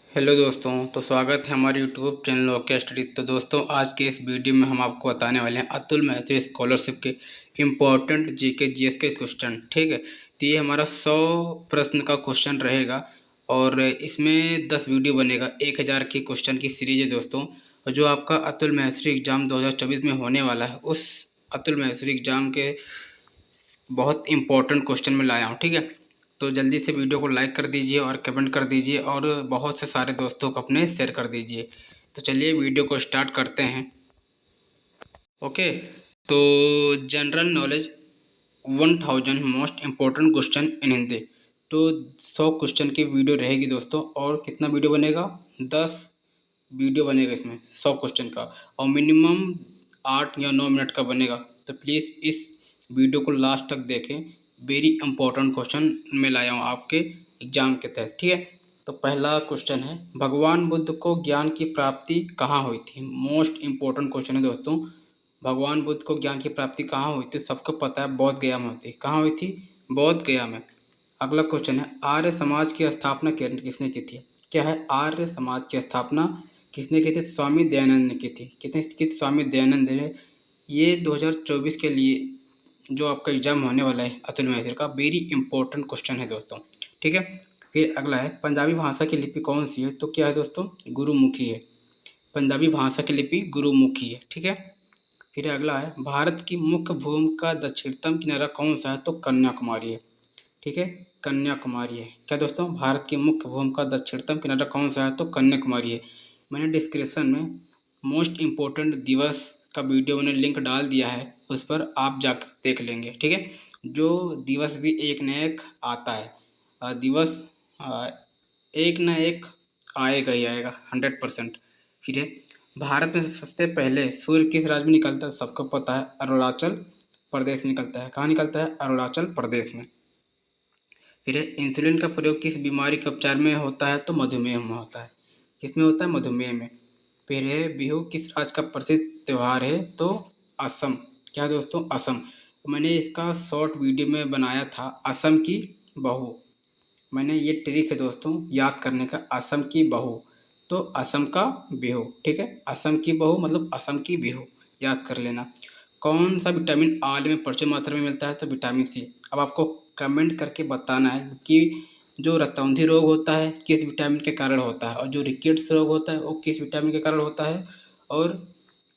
Hello दोस्तों, तो स्वागत है हमारे यूट्यूब चैनल ओके स्टडी। तो दोस्तों, आज के इस वीडियो में हम आपको बताने वाले हैं अतुल महर्षि स्कॉलरशिप के इम्पोर्टेंट जीके जीएस के क्वेश्चन। ठीक है, तो ये हमारा 100 प्रश्न का क्वेश्चन रहेगा और इसमें 10 वीडियो बनेगा। 1000 की क्वेश्चन की सीरीज है दोस्तों। और जो आपका अतुल महर्षि एग्ज़ाम 2024 में होने वाला है, उस अतुल महर्षि एग्ज़ाम के बहुत इंपॉर्टेंट क्वेश्चन में लाया हूँ। ठीक है, तो जल्दी से वीडियो को लाइक कर दीजिए और कमेंट कर दीजिए और बहुत से सारे दोस्तों को अपने शेयर कर दीजिए। तो चलिए वीडियो को स्टार्ट करते हैं। ओके, तो general knowledge 1000 most important question in Hindi. तो 100 क्वेश्चन की वीडियो रहेगी दोस्तों। और कितना वीडियो बनेगा? 10 वीडियो बनेगा इसमें 100 क्वेश्चन का, और मिनिमम 8 या 9 मिनट का बनेगा। तो प्लीज़ इस वीडियो को लास्ट तक देखें। वेरी इंपॉर्टेंट क्वेश्चन मैं लाया हूँ आपके एग्जाम के तहत। ठीक है, तो पहला क्वेश्चन है, भगवान बुद्ध को ज्ञान की प्राप्ति कहाँ हुई थी? मोस्ट इम्पोर्टेंट क्वेश्चन है दोस्तों। भगवान बुद्ध को ज्ञान की प्राप्ति कहाँ हुई थी? सबको पता है, बोध गया में हुई थी। कहाँ हुई थी? बोध गया में। अगला क्वेश्चन है, आर्य समाज की स्थापना किसने की थी? क्या है? आर्य समाज की स्थापना किसने की थी? स्वामी दयानंद ने की थी। कितने की थी? स्वामी दयानंद ने। ये 2024 के लिए जो आपका एग्जाम होने वाला है अतुल महर्षि का, वेरी इंपॉर्टेंट क्वेश्चन है दोस्तों। ठीक है, फिर अगला है, पंजाबी भाषा की लिपि कौन सी है? तो क्या है दोस्तों? गुरुमुखी है। पंजाबी भाषा की लिपि गुरुमुखी है। ठीक है, फिर अगला है, भारत की मुख्य भूमि का दक्षिणतम किनारा कौन सा है? तो कन्याकुमारी है। ठीक है, कन्याकुमारी है। क्या दोस्तों? भारत की मुख्य भूमि का दक्षिणतम किनारा कौन सा है? तो कन्याकुमारी है। मैंने डिस्क्रिप्शन में मोस्ट इम्पोर्टेंट दिवस का वीडियो मैंने लिंक डाल दिया है, उस पर आप जाकर देख लेंगे। ठीक है, जो दिवस भी एक न एक आता है, दिवस एक न एक आएगा ही आएगा 100%। फिर है, भारत में सबसे पहले सूर्य किस राज्य में निकलता है? सबको पता है, अरुणाचल प्रदेश में निकलता है। कहाँ निकलता है? अरुणाचल प्रदेश में। फिर है, इंसुलिन का प्रयोग किस बीमारी के उपचार में होता है? तो मधुमेह में होता है। किसमें होता है? मधुमेह में। फिर है, बिहू किस राज्य का प्रसिद्ध त्यौहार है? तो असम। क्या दोस्तों? असम। मैंने इसका शॉर्ट वीडियो में बनाया था, असम की बहू। मैंने ये ट्रिक है दोस्तों याद करने का, असम की बहू तो असम का बिहू। ठीक है, असम की बहू मतलब असम की बिहू, याद कर लेना। कौन सा विटामिन आल में प्रचुर मात्रा में मिलता है? तो विटामिन सी। अब आपको कमेंट करके बताना है कि जो रतौंधी रोग होता है किस विटामिन के कारण होता है, और जो रिकेट्स रोग होता है वो किस विटामिन के कारण होता है, और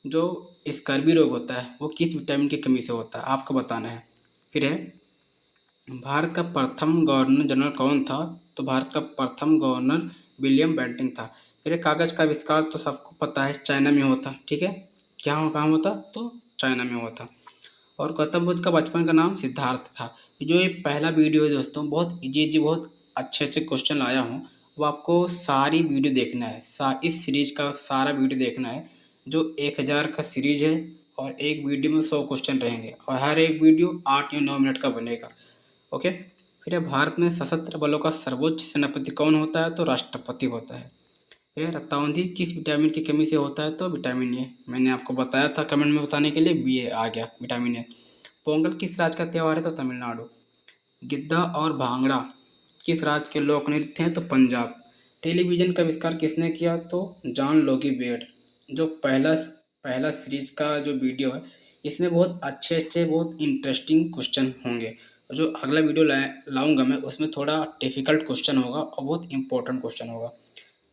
जो स्कर्वी रोग होता है वो किस विटामिन की कमी से होता है, आपको बताना है। फिर है, भारत का प्रथम गवर्नर जनरल कौन था? तो भारत का प्रथम गवर्नर विलियम बेंटिंक था। फिर कागज़ का आविष्कार तो सबको पता है, चाइना में हुआ था। ठीक है, क्या हो कहाँ हुआ था? तो चाइना में हुआ था। और गौतम बुद्ध का बचपन का नाम सिद्धार्थ था। जो ये पहला वीडियो है दोस्तों, बहुत इजी बहुत अच्छे अच्छे क्वेश्चन लाया हूँ। वो आपको सारी वीडियो देखना है, इस सीरीज का सारा वीडियो देखना है। जो 1000 का सीरीज है और एक वीडियो में 100 क्वेश्चन रहेंगे, और हर एक वीडियो 8 या 9 मिनट का बनेगा। ओके, फिर भारत में सशस्त्र बलों का सर्वोच्च सेनापति कौन होता है? तो राष्ट्रपति होता है। फिर रतौंधी किस विटामिन की कमी से होता है? तो विटामिन ए। मैंने आपको बताया था कमेंट में बताने के लिए, बी ए आ गया, विटामिन ए। पोंगल किस राज्य का त्यौहार है? तो तमिलनाडु। गिद्धा और भांगड़ा किस राज्य के लोक नृत्य हैं? तो पंजाब। टेलीविज़न का आविष्कार किसने किया? तो जॉन लोगी बेड। जो पहला पहला सीरीज का जो वीडियो है, इसमें बहुत अच्छे अच्छे बहुत इंटरेस्टिंग क्वेश्चन होंगे। और जो अगला वीडियो लाऊंगा मैं, उसमें थोड़ा डिफ़िकल्ट क्वेश्चन होगा और बहुत इंपॉर्टेंट क्वेश्चन होगा।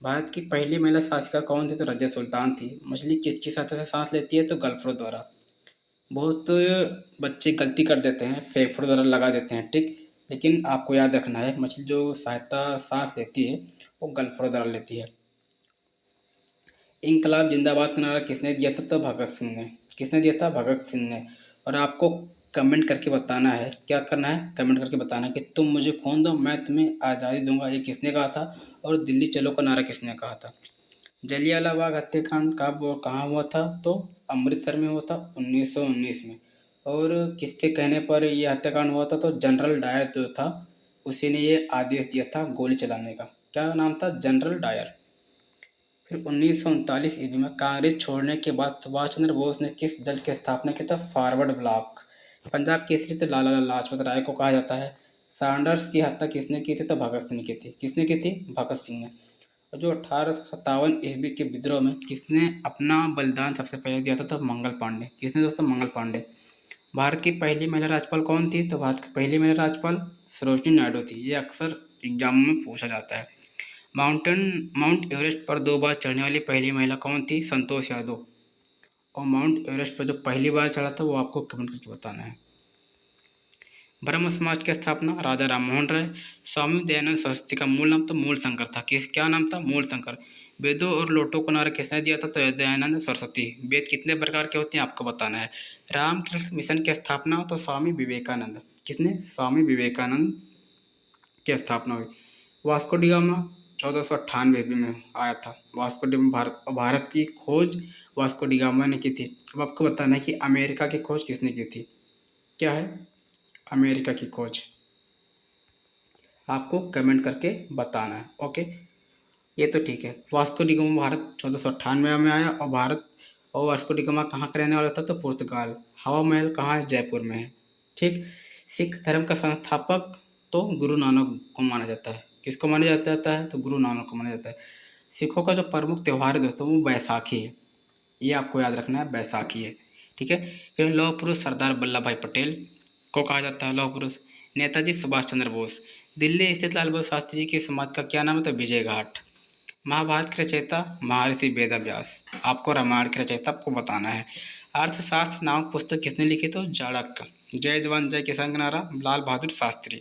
भारत की पहली महिला शासिका कौन थी? तो रज़िया सुल्तान थी। मछली किसकी सहायता से सांस लेती है? तो गलफड़ों द्वारा। बहुत बच्चे गलती कर देते हैं, फेफड़ों द्वारा लगा देते हैं, ठीक। लेकिन आपको याद रखना है, मछली जो सहायता सांस लेती है वो गलफड़ों द्वारा लेती है। इनकलाब जिंदाबाद का नारा किसने दिया था? तो भगत सिंह ने। किसने दिया था? भगत सिंह ने। और आपको कमेंट करके बताना है, क्या करना है? कमेंट करके बताना है कि तुम मुझे खून दो मैं तुम्हें आज़ादी दूंगा, ये किसने कहा था? और दिल्ली चलो का नारा किसने कहा था? जलियांवाला बाग हत्याकांड कब और कहाँ हुआ था? तो अमृतसर में हुआ था 1919 में। और किसके कहने पर ये हत्याकांड हुआ था? तो जनरल डायर जो था, उसी ने ये आदेश दिया था गोली चलाने का। क्या नाम था? General Dyer. फिर 1939 ईस्वी में कांग्रेस छोड़ने के बाद सुभाष चंद्र बोस ने किस दल की स्थापना की? था फॉरवर्ड ब्लॉक। पंजाब केसरी तो लाला लाजपत राय को कहा जाता है। सैंडर्स की हत्या किसने की थी? तो भगत सिंह की थी। किसने की थी? भगत सिंह ने। और जो 1857 ईस्वी के विद्रोह में किसने अपना बलिदान सबसे पहले दिया था? तो मंगल पांडे। किसने दोस्तों? मंगल पांडे। भारत की पहली महिला राज्यपाल कौन थी? तो भारत की पहली महिला राज्यपाल सरोजिनी नायडू थी। ये अक्सर एग्जाम में पूछा जाता है। माउंट एवरेस्ट पर 2 बार चढ़ने वाली पहली महिला कौन थी? संतोष यादव। और माउंट एवरेस्ट पर जो पहली बार चढ़ा था वो आपको कमेंट करके बताना है। ब्रह्म समाज की स्थापना राजा राममोहन राय। स्वामी दयानंद सरस्वती का मूल नाम? तो मूल शंकर था। क्या नाम था? मूल शंकर। वेदों और लोटों को नारा किसने दिया था? तो दयानंद सरस्वती। वेद कितने प्रकार के होते हैं आपको बताना है। रामकृष्ण मिशन की स्थापना? तो स्वामी विवेकानंद। किसने? स्वामी विवेकानंद की स्थापना हुई। वास्को डी गामा 1498 ईस्वी में आया था। वास्को डी भारत की खोज वास्को डी गामा ने की थी। अब आपको बताना है कि अमेरिका की खोज किसने की थी? क्या है? अमेरिका की खोज आपको कमेंट करके बताना है। ओके, ये तो ठीक है। वास्को डी गामा भारत 1498 में आया और वास्को डी गामा कहाँ का रहने वाला था? तो पुर्तगाल। हवा महल कहाँ है? जयपुर में है। ठीक। सिख धर्म का संस्थापक तो गुरु नानक को माना जाता है। किसको माना जाता है? तो गुरु नानक को माना जाता है। सिखों का जो प्रमुख त्यौहार है दोस्तों वो बैसाखी है। ये आपको याद रखना है, बैसाखी है। ठीक है। फिर लौह पुरुष सरदार वल्लभ भाई पटेल को कहा जाता है लौह पुरुष। नेताजी सुभाष चंद्र बोस। दिल्ली स्थित लाल बहादुर शास्त्री जी की समाधि का क्या नाम है? तो विजय घाट। महाभारत के रचयिता महर्षि वेदव्यास। आपको रामायण के रचयिता आपको बताना है। अर्थशास्त्र नामक पुस्तक किसने लिखी? तो चाणक्य। जय जवान जय किसान का नारा लाल बहादुर शास्त्री।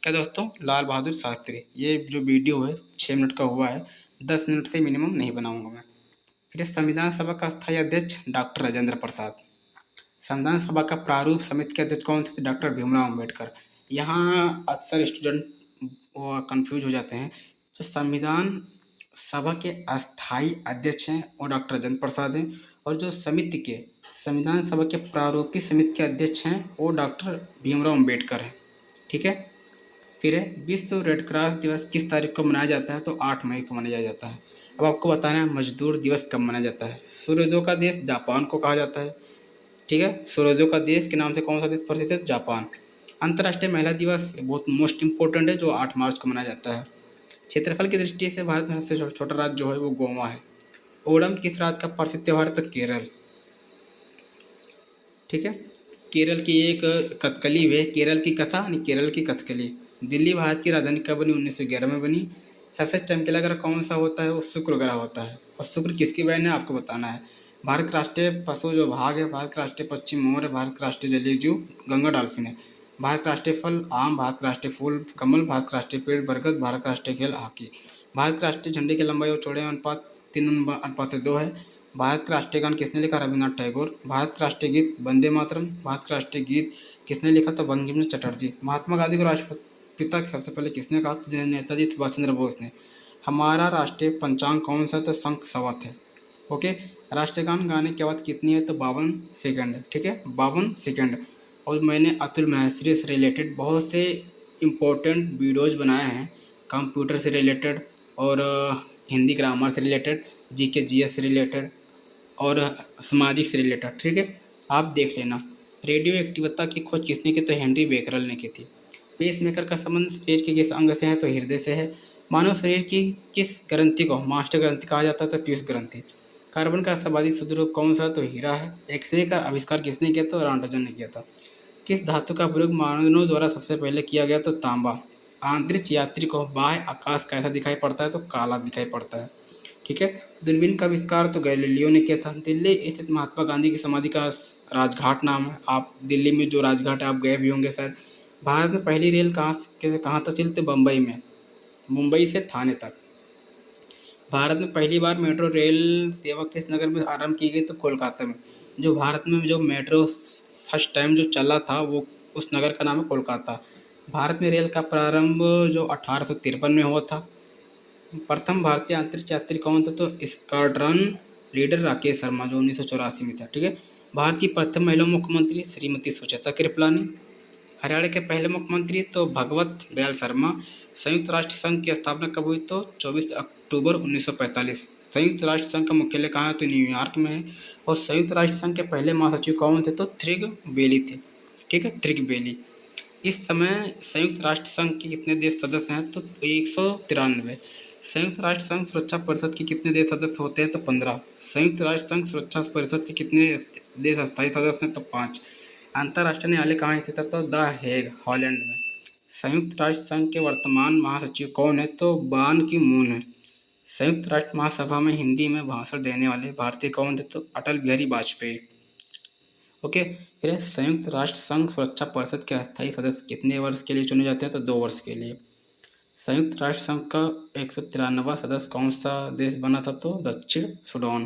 क्या दोस्तों? लाल बहादुर शास्त्री। ये जो वीडियो है 6 मिनट का हुआ है, 10 मिनट से मिनिमम नहीं बनाऊंगा मैं। फिर संविधान सभा का स्थायी अध्यक्ष डॉक्टर राजेंद्र प्रसाद। संविधान सभा का प्रारूप समिति के अध्यक्ष कौन थे? डॉक्टर भीमराव अम्बेडकर। यहाँ अक्सर स्टूडेंट कंफ्यूज हो जाते हैं। जो संविधान सभा के अस्थाई अध्यक्ष हैं वो डॉक्टर राजेंद्र प्रसाद हैं, और जो संविधान सभा के प्रारूपी समिति के अध्यक्ष हैं वो डॉक्टर भीमराव अम्बेडकर हैं। ठीक है। फिर है विश्व रेड क्रॉस दिवस किस तारीख को मनाया जाता है? तो 8 मई को मनाया जाता है। अब आपको बताना है मजदूर दिवस कब मनाया जाता है। सूर्योदय का देश जापान को कहा जाता है। ठीक है। सूर्योदय का देश के नाम से कौन सा देश प्रसिद्ध है? जापान। अंतर्राष्ट्रीय महिला दिवस बहुत मोस्ट इंपॉर्टेंट है, जो 8 मार्च को मनाया जाता है। क्षेत्रफल की दृष्टि से भारत में सबसे छोटा राज्य जो है वो गोवा है। ओणम किस राज्य का प्रसिद्ध त्यौहार है? तो केरल। ठीक है। केरल की एक कथकली है, केरल की कथा यानी केरल की कथकली। दिल्ली भारत की राजधानी कब बनी? 1911 में बनी। सबसे चमकीला ग्रह कौन सा होता है? वो शुक्र ग्रह होता है। और शुक्र किसकी बहन है आपको बताना है। भारत का राष्ट्रीय पशु जो बाघ है, भारत का राष्ट्रीय पक्षी मोर है, भारत का राष्ट्रीय जलीय जीव गंगा डॉल्फिन है। भारत का राष्ट्रीय फल आम, भारत का राष्ट्रीय फूल कमल, भारत का राष्ट्रीय पेड़ बरगद, भारत का राष्ट्रीय खेल हॉकी। भारत के राष्ट्रीय झंडे की लंबाई और चौड़ाई अनुपात 3:2 है। भारत का राष्ट्रीय गान किसने लिखा? रविन्द्रनाथ टैगोर। भारत का राष्ट्रीय गीत वंदे मातरम। भारत का राष्ट्रीय गीत किसने लिखा? तो बंकिम चंद्र चटर्जी। महात्मा गांधी को राष्ट्रपिता सबसे पहले किसने कहा? तो नेताजी सुभाष चंद्र बोस ने। हमारा राष्ट्रीय पंचांग कौन सा? तो शंख संवत है। ओके। राष्ट्रीय गान गाने की आवाज़ कितनी है? तो 52 सेकंड। ठीक है, 52 सेकंड। और मैंने अतुल महर्षि से रिलेटेड बहुत से इम्पोर्टेंट वीडियोज़ बनाए हैं, कंप्यूटर से रिलेटेड और हिंदी ग्रामर से रिलेटेड, जीके जीएस से रिलेटेड और सामाजिक से रिलेटेड। ठीक है, आप देख लेना। रेडियो एक्टिवता की खोज किसने की? तो हेनरी बेकरल ने की थी। पेसमेकर का संबंध शरीर के किस अंग से है? तो हृदय से है। मानव शरीर की किस ग्रंथि को मास्टर ग्रंथि कहा जाता है? तो पीयूष ग्रंथि। कार्बन का सर्वाधिक शुद्ध रूप कौन सा? तो हीरा है। एक्सरे का आविष्कार किसने किया? तो रॉन्टजन ने किया था। किस धातु का प्रयोग मानवों द्वारा सबसे पहले किया गया? तो तांबा। अंतरिक्ष यात्री को बाह्य आकाश कैसा दिखाई पड़ता है? तो काला दिखाई पड़ता है। ठीक है। दूरबीन का आविष्कार तो गैलीलियो ने किया था। दिल्ली स्थित महात्मा गांधी की समाधि का राजघाट नाम है। आप दिल्ली में जो राजघाट है आप गए भी होंगे शायद। भारत में पहली रेल कहाँ तक चली? तो बम्बई में, मुंबई से थाने तक। भारत में पहली बार मेट्रो रेल सेवा किस नगर में आरंभ की गई? तो कोलकाता में। जो भारत में जो मेट्रो फर्स्ट टाइम जो चला था वो उस नगर का नाम है कोलकाता। भारत में रेल का प्रारंभ जो 1853 में हुआ था। प्रथम भारतीय अंतरिक्ष यात्री कौन था? तो स्क्वाड्रन लीडर राकेश शर्मा जो 1984 में था। ठीक है। भारत की प्रथम महिला मुख्यमंत्री श्रीमती सुचेता कृपलानी। हरियाणा के पहले मुख्यमंत्री तो भगवत दयाल शर्मा। संयुक्त राष्ट्र संघ की स्थापना कब हुई? तो 24 अक्टूबर 1945। संयुक्त राष्ट्र संघ का मुख्यालय कहाँ है? तो न्यूयॉर्क में है। और संयुक्त राष्ट्र संघ के पहले महासचिव कौन थे? तो थ्रिग बेली थे। ठीक है, थ्रिग बेली। इस समय संयुक्त राष्ट्र संघ के कितने देश सदस्य हैं? तो 193। संयुक्त राष्ट्र संघ सुरक्षा परिषद के कितने देश सदस्य होते हैं? तो 15। संयुक्त राष्ट्र संघ सुरक्षा परिषद के कितने देश अस्थायी सदस्य हैं? तो 5। अंतर्राष्ट्रीय न्यायालय कहाँ स्थित है? तो द हेग, हॉलैंड में। संयुक्त राष्ट्र संघ के वर्तमान महासचिव कौन है? तो बान की मून है। संयुक्त राष्ट्र महासभा में हिंदी में भाषण देने वाले भारतीय कौन थे? तो अटल बिहारी वाजपेयी। ओके, फिर संयुक्त राष्ट्र संघ सुरक्षा परिषद के अस्थायी सदस्य कितने वर्ष के लिए चुने जाते हैं? तो 2 वर्ष के लिए। संयुक्त राष्ट्र संघ का 193वां सदस्य कौन सा देश बना था? तो दक्षिण सूडान।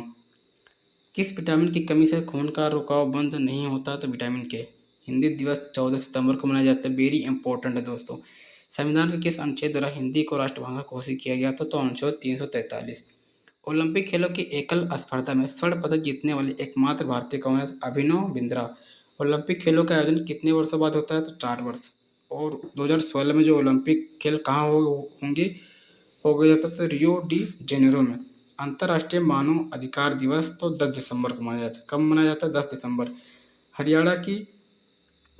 किस विटामिन की कमी से खून का रुकाव बंद नहीं होता? तो विटामिन के। हिंदी दिवस 14 सितंबर को मनाया जाता है। वेरी इंपॉर्टेंट है दोस्तों। संविधान के किस अनुच्छेद द्वारा हिंदी को राष्ट्रभाषा घोषित किया गया था? तो अनुच्छेद 343। ओलंपिक खेलों की एकल स्पर्धा में स्वर्ण पदक जीतने वाले एकमात्र भारतीय कौन है? अभिनव बिंद्रा। ओलंपिक खेलों का आयोजन कितने वर्षों बाद होता है? तो 4 वर्ष। और 2016 में जो ओलंपिक खेल कहाँ होंगे हो गया था? तो रियो डी जेनेरो में। अंतर्राष्ट्रीय मानव अधिकार दिवस तो 10 दिसंबर को मनाया जाता है। कब मनाया जाता है? 10 दिसंबर। हरियाणा की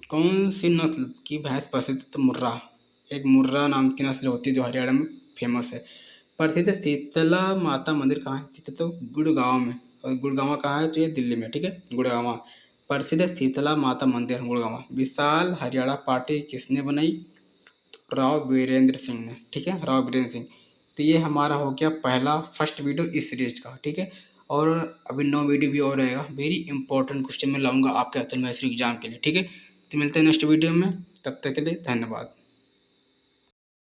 कौन सी नस्ल की भैंस प्रसिद्ध? तो मुर्रा। एक मुर्रा नाम की नस्ल होती है जो हरियाणा में फेमस है। प्रसिद्ध शीतला माता मंदिर कहाँ स्थित है? तो गुड़गांव में। और गुड़गांव कहाँ है? तो ये दिल्ली में, ठीक है, गुड़गांव। प्रसिद्ध शीतला माता मंदिर गुड़गांव। विशाल हरियाणा पार्टी किसने बनाई? तो राव वीरेंद्र सिंह ने, ठीक है, राव वीरेंद्र सिंह। तो ये हमारा हो गया पहला फर्स्ट वीडियो इस सीरीज का, ठीक है। और अभी 9 वीडियो भी और रहेगा। वेरी इंपॉर्टेंट क्वेश्चन मैं लाऊंगा आपके अतुल मैथ्स एग्जाम के लिए, ठीक है। तो मिलते हैं नेक्स्ट वीडियो में, तब तक के लिए धन्यवाद।